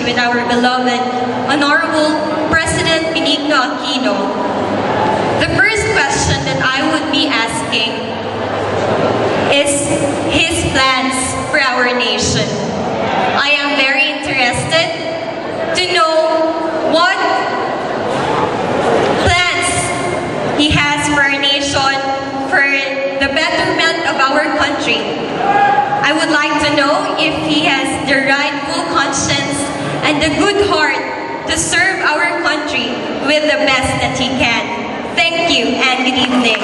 country with our beloved Honorable President Benigno Aquino, the first question that I would be asking is his plans for our nation. I am very interested to know what plans he has for our nation, for the betterment of our country. I would like to know if he has the rightful conscience and the good heart to serve our country with the best that he can. Thank you and good evening.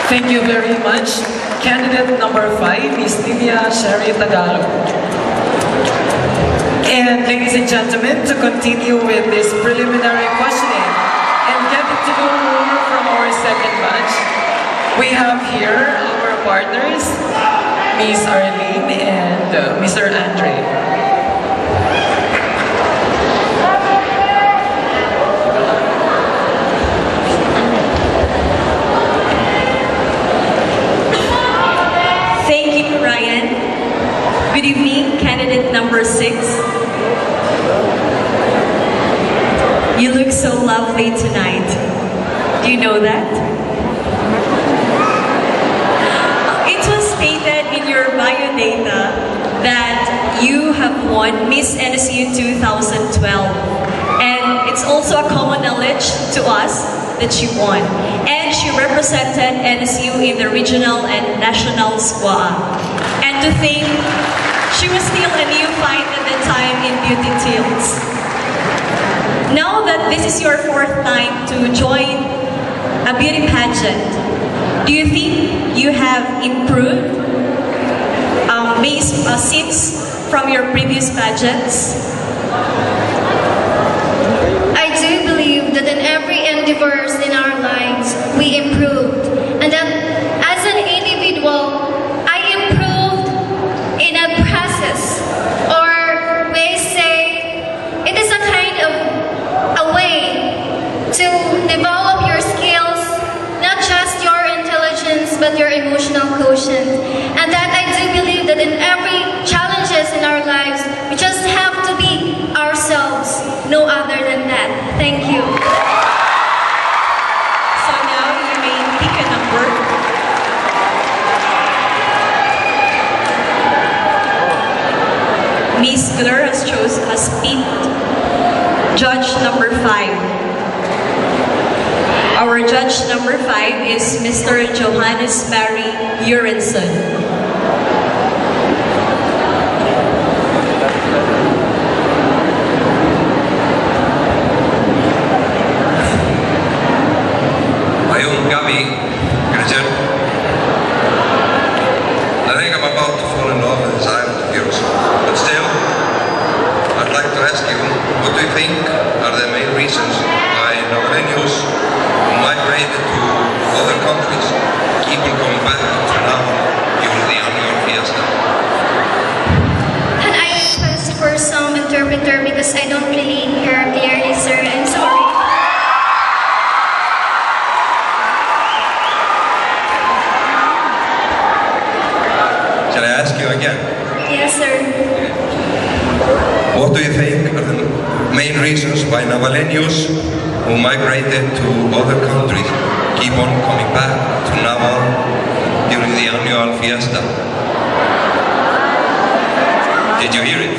Thank you very much. Candidate number 5 is Lilia Sherry Tagalog. And ladies and gentlemen, to continue with this preliminary questioning and get to know more from our second batch, we have here our partners, Miss Arlene and Mr. Andre. Thank you, Ryan. Good evening, candidate number 6. You look so lovely tonight. Do you know that? It was stated in your biodata that you have won Miss NSU 2012. And it's also a common knowledge to us that you won. And she represented NSU in the regional and national squad. And to think, she was still a neophyte at the time in beauty tips. Now that this is your 4th time to join a beauty pageant, do you think you have improved since from your previous pageants? I do believe that in every endeavors in our lives, we improved. And that as an individual, I improved in a process, or may say, it is a kind of a way to develop your skills, not just your intelligence, but your emotional quotient. And that I do believe that in every challenges in our lives, we just have to be ourselves, no other than that. Thank you. So now you may pick a number. Miss Glur has picked judge number 5. Our judge number 5 is Mr. Johannes Barry Urenson. Ayun, Gabi, Christian. I think I'm about to fall in love with this island of yours. But still, I'd like to ask you, what do you think are the main reasons why Navaleños who migrated to other countries keep on coming back to Naval during the annual fiesta? Can I request for some interpreter because I don't really hear clearly, sir? I'm sorry. Shall I ask you again? Yes, sir. What do you think are the main reasons why Navaleños who migrated to other countries keep on coming back to Naval during the annual fiesta? Did you hear it?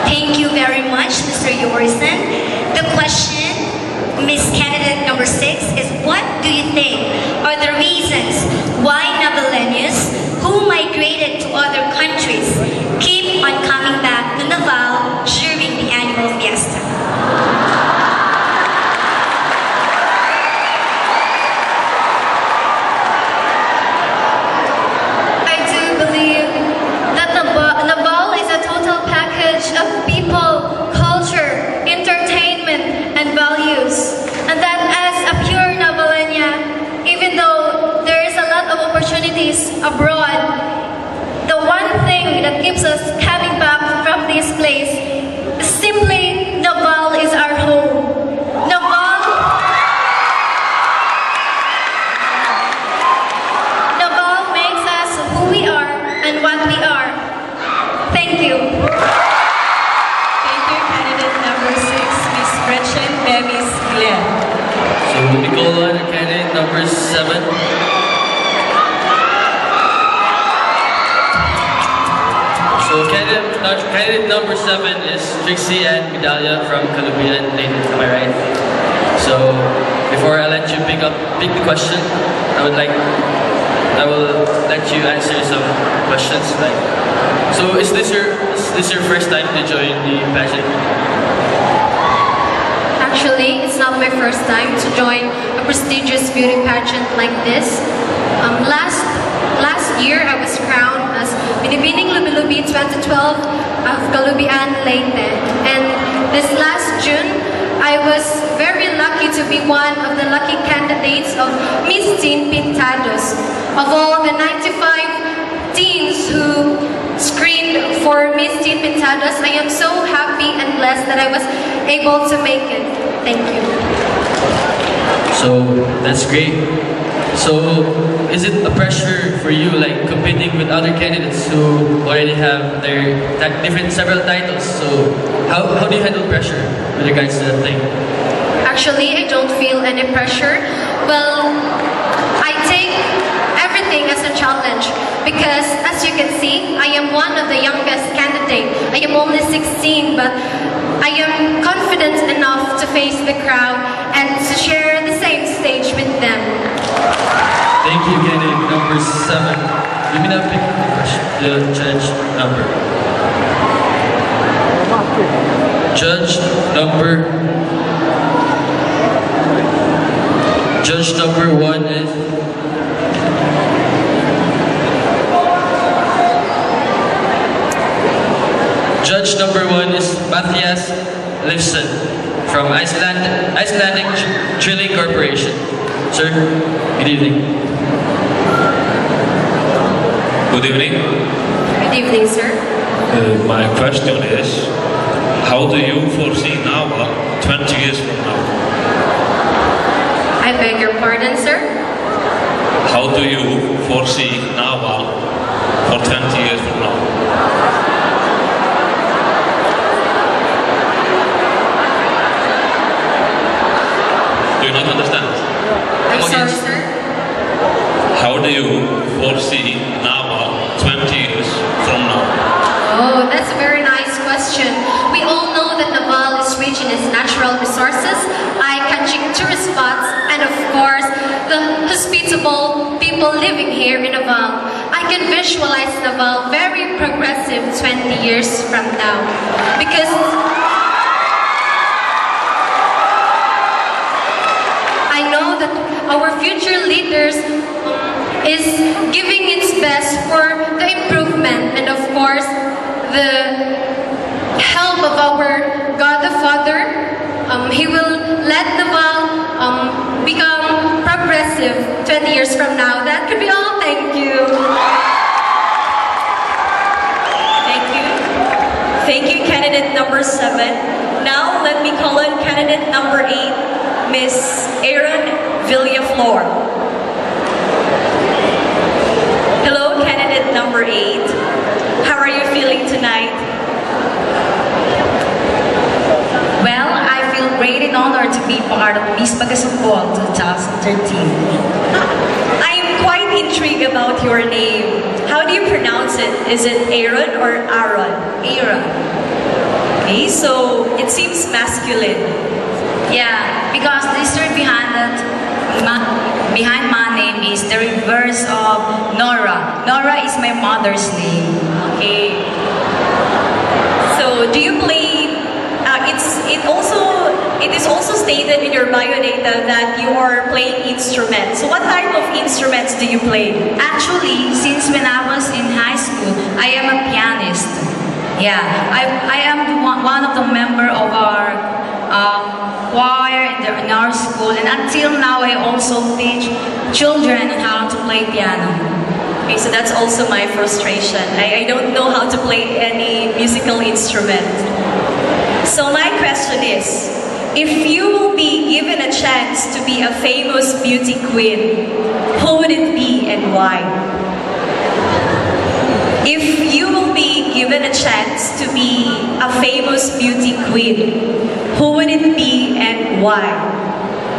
Thank you very much, Mr. Yorison. The question, Miss Candidate number 6, is what do you think are the reasons why Navaleños who migrated to other countries call on candidate number 7. So candidate number 7 is Trixie and Medalia from Kalubian, Leyte. Am I right? So before I let you pick the question, I will let you answer some questions. So is this your first time to join the pageant? Actually, it's not my first time to join a prestigious beauty pageant like this. Last year, I was crowned as Binibining Lubi-Lubi 2012 of Kalubian, Leyte. And this last June, I was very lucky to be one of the lucky candidates of Miss Teen Pintados. Of all the 95 teens who screened for Miss Teen Pintados, I am so happy and blessed that I was able to make it. Thank you. So that's great. So is it a pressure for you, like competing with other candidates who already have their several titles? So how do you handle pressure with regards to that thing? Actually, I don't feel any pressure. Well, I take everything as a challenge because, as you can see, I am one of the youngest candidates. I am only 16, but I am confident enough to face the crowd and to share the same stage with them. Thank you, candidate number 7. You may now pick the judge number. Judge number 1 is Judge number 1 is Matthias Lifson from Icelandic Drilling Corporation. Sir, good evening. Good evening. Good evening, sir. My question is, how do you foresee Naval 20 years from now? I beg your pardon, sir? How do you foresee Naval for 20 years from now? Do you not understand? I'm sorry, sir. How do you foresee Naval 20 years from now? Oh, that's a very nice question. We all know that Naval is rich in its natural resources, eye-catching tourist spots, and of course, the hospitable people living here in Naval. I can visualize Naval very progressive 20 years from now. Because I know that our future leaders is giving its best for the improvement and of course the help of our God the Father. He will let Naval become progressive 20 years from now. That could be all. Thank you. Thank you, candidate number 7. Now let me call on candidate number 8, Miss Aaron Villaflor. Hello, candidate number 8. How are you feeling tonight? Well, I feel great and honored to be part of Miss Bagasumbul 2013. I'm quite intrigued about your name. How do you pronounce it? Is it Aaron or Aaron? Aaron. Okay, so it seems masculine. Yeah, because the history behind my name is the reverse of Nora. Nora is my mother's name. Okay. So do you play? It is also stated in your biodata that you are playing instruments. So what type of instruments do you play? Actually, since when I was in high school, I am a pianist. Yeah, I am one of the member of our choir in our school, and until now I also teach children on how to play piano. Okay, so that's also my frustration. I don't know how to play any musical instrument. So my question is, if you will be given a chance to be a famous beauty queen, who would it be and why? If you will be given a chance to be a famous beauty queen, who would it be and why?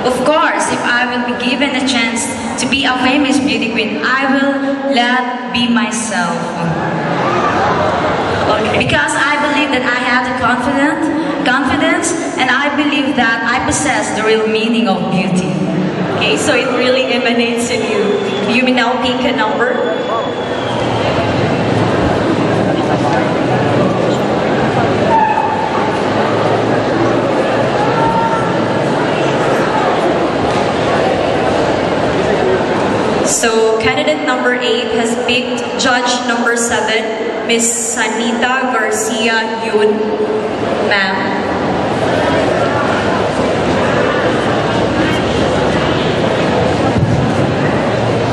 Of course, if I will be given a chance to be a famous beauty queen, I will let be myself. Okay. Because I believe that I have the confidence, and I believe that I possess the real meaning of beauty. Okay, so it really emanates in you. You may now pick a number. So candidate number 8 has picked judge number 7, Miss Sanita Garcia Yun. Ma'am.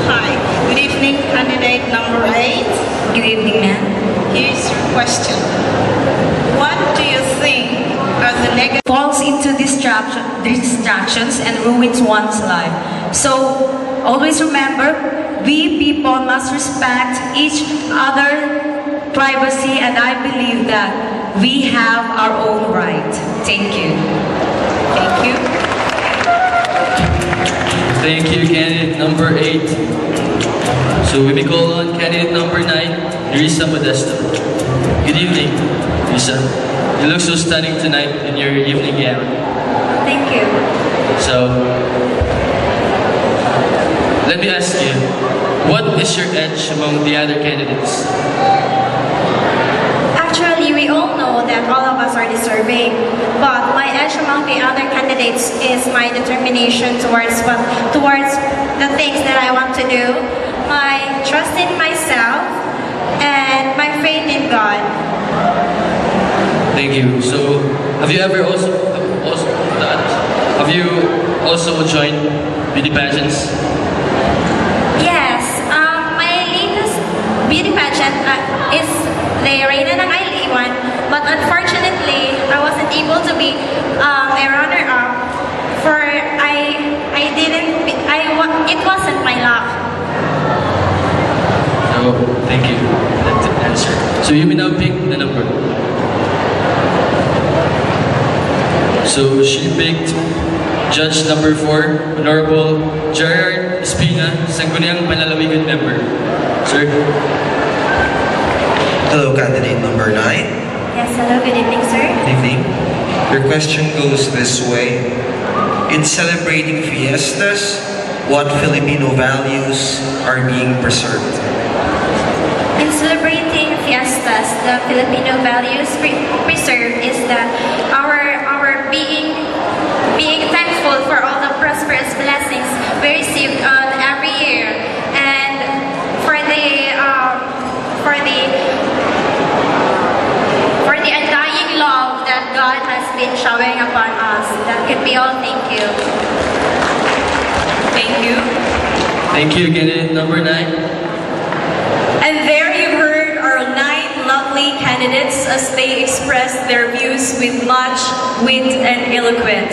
Hi, good evening, candidate number 8. Good evening, ma'am. Here's your question. What do you think are the negative Falls into distractions and ruins one's life. So always remember, we people must respect each other's privacy, and I believe that we have our own right. Thank you. Thank you. Thank you, candidate number 8. So we may call on candidate number 9, Risa Modesto. Good evening, Risa. You look so stunning tonight in your evening gown. Thank you. So, let me ask you, what is your edge among the other candidates? Actually, we all know that all of us are deserving, but my edge among the other candidates is my determination towards the things that I want to do, my trust in myself, and my faith in God. Thank you. So, have you ever also joined beauty pageants? Yes, my latest beauty pageant is the Reina ng Aili one, but unfortunately, I wasn't able to be a runner-up. It wasn't my luck. Oh, thank you. That's the answer. So you may now pick the number. So she picked judge number 4, Honorable Gerard Espina, Sangguniang Panlalawigan member. Sir? Hello, candidate number 9. Yes, hello, good evening, sir. Good evening. Your question goes this way. In celebrating fiestas, what Filipino values are being preserved? In celebrating fiestas, the Filipino values preserved is that our being thankful for all the prosperous blessings we received on every year, and for the undying love that God has been showering upon us. That could be all. Thank you. Thank you. Thank you, candidate number 9. And there you heard our 9 lovely candidates as they expressed their views with much wit and eloquence.